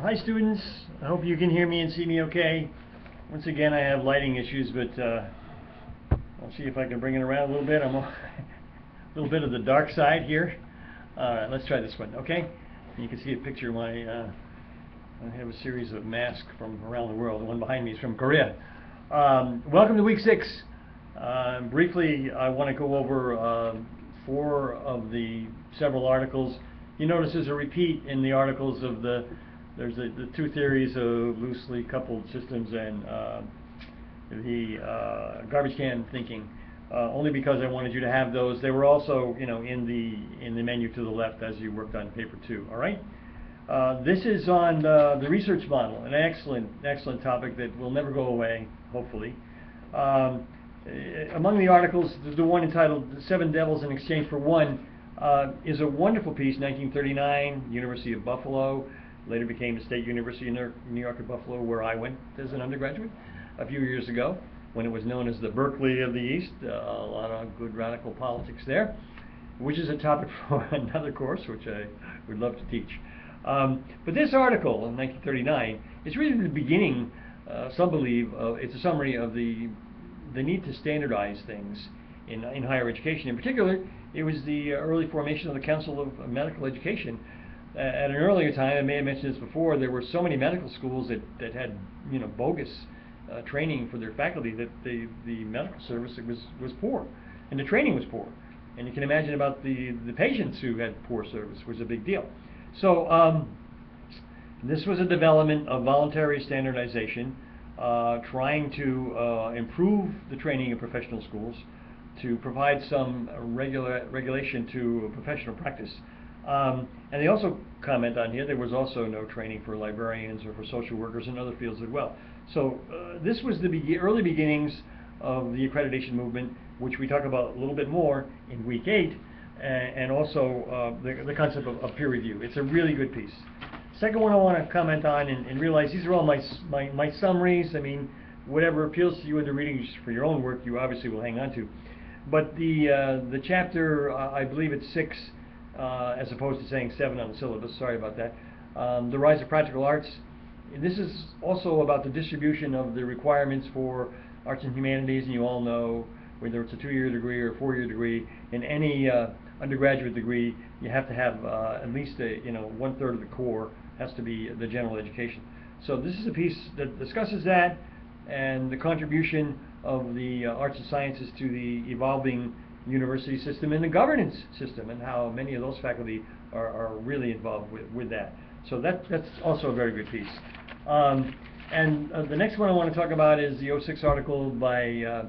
Hi students, I hope you can hear me and see me okay. Once again I have lighting issues, but I'll see if I can bring it around a little bit. I'm a little bit of the dark side here. Alright, let's try this one, okay? You can see a picture of my, I have a series of masks from around the world. The one behind me is from Korea. Welcome to week 6. Briefly, I want to go over 4 of the several articles. You notice there's a repeat in the articles of there's the 2 theories of loosely coupled systems and the garbage can thinking. Only because I wanted you to have those. They were also, in the menu to the left as you worked on paper 2. All right. This is on the research model, an excellent topic that will never go away, hopefully. Among the articles, the one entitled "7 Devils in Exchange for One" is a wonderful piece. 1939, University of Buffalo. Later became the State University in New York at Buffalo, where I went as an undergraduate a few years ago, when it was known as the Berkeley of the East. A lot of good radical politics there, which is a topic for another course, which I would love to teach. But this article in 1939 is really the beginning, some believe, it's a summary of the need to standardize things in higher education. In particular, it was the early formation of the Council of Medical Education. At an earlier time, I may have mentioned this before, there were so many medical schools that had bogus training for their faculty that the medical service was poor, and the training was poor. And you can imagine about the patients who had poor service was a big deal. So this was a development of voluntary standardization, trying to improve the training of professional schools, to provide some regulation to professional practice. And they also comment on here there was also no training for librarians or for social workers and other fields as well. So this was the early beginnings of the accreditation movement, which we talk about a little bit more in week 8, and also the concept of peer review. It's a really good piece. Second one I want to comment on and realize these are all my summaries. I mean, whatever appeals to you in the reading for your own work, you obviously will hang on to. But the chapter, I believe it's 6, as opposed to saying 7 on the syllabus, sorry about that. The Rise of Practical Arts. This is also about the distribution of the requirements for arts and humanities, and you all know whether it's a 2-year degree or a 4-year degree, in any undergraduate degree, you have to have at least 1/3 of the core has to be the general education. So this is a piece that discusses that and the contribution of the arts and sciences to the evolving university system and the governance system, and how many of those faculty are really involved with that. So that's also a very good piece. And the next one I want to talk about is the 06 article by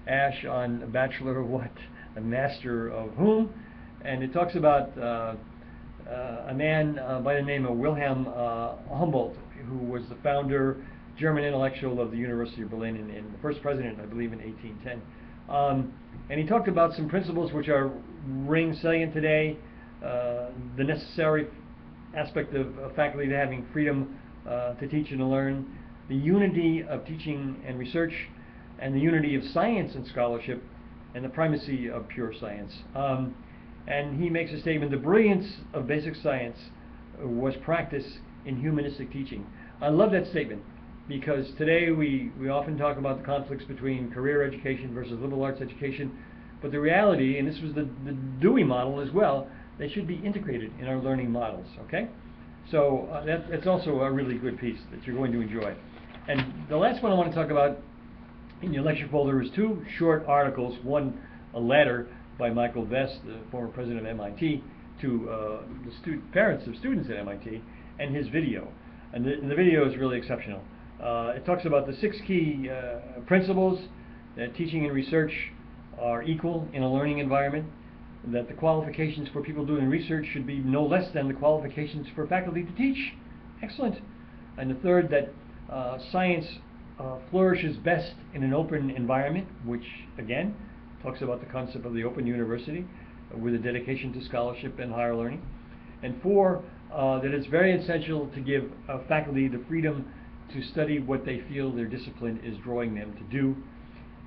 Ash on a Bachelor of What, a Master of Whom, and it talks about a man by the name of Wilhelm Humboldt, who was the founder, German intellectual of the University of Berlin, and the first president, I believe, in 1810. And he talked about some principles which are ring salient today, the necessary aspect of faculty to having freedom to teach and to learn, the unity of teaching and research, and the unity of science and scholarship, and the primacy of pure science. And he makes a statement: the brilliance of basic science was practiced in humanistic teaching. I love that statement, because today we often talk about the conflicts between career education versus liberal arts education, but the reality, and this was the Dewey model as well, they should be integrated in our learning models, okay? So that's also a really good piece that you're going to enjoy. And the last one I want to talk about in your lecture folder is 2 short articles, one a letter by Michael Vest, the former president of MIT, to the parents of students at MIT, and his video. And the video is really exceptional. It talks about the 6 key principles: that teaching and research are equal in a learning environment, that the qualifications for people doing research should be no less than the qualifications for faculty to teach. Excellent. And the third, that science flourishes best in an open environment, which again talks about the concept of the open university with a dedication to scholarship and higher learning. And 4, that it's very essential to give faculty the freedom to study what they feel their discipline is drawing them to do.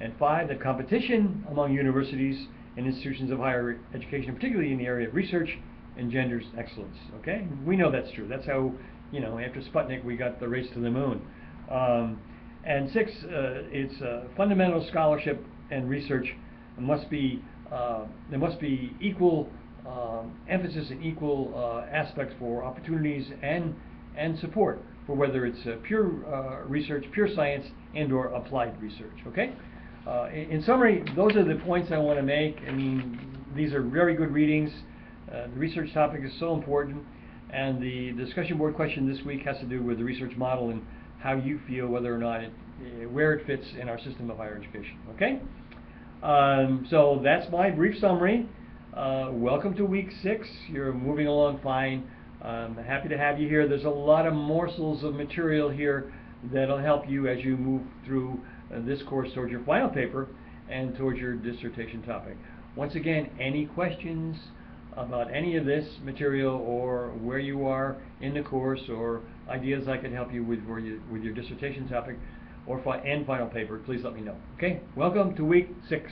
And 5, that competition among universities and institutions of higher education, particularly in the area of research, engenders excellence. Okay, we know that's true. That's how you know, after Sputnik, we got the race to the moon. And 6, it's fundamental scholarship and research must be, there must be equal emphasis and equal aspects for opportunities and support for whether it's pure research, pure science, and or applied research, okay? In summary, those are the points I want to make. I mean, these are very good readings. The research topic is so important, and the discussion board question this week has to do with the research model and how you feel whether or not where it fits in our system of higher education, okay? So that's my brief summary. Welcome to week 6. You're moving along fine. I'm happy to have you here. There's a lot of morsels of material here that'll help you as you move through this course towards your final paper and towards your dissertation topic. Once again, any questions about any of this material or where you are in the course or ideas I can help you with your dissertation topic or final paper, please let me know. Okay? Welcome to week 6.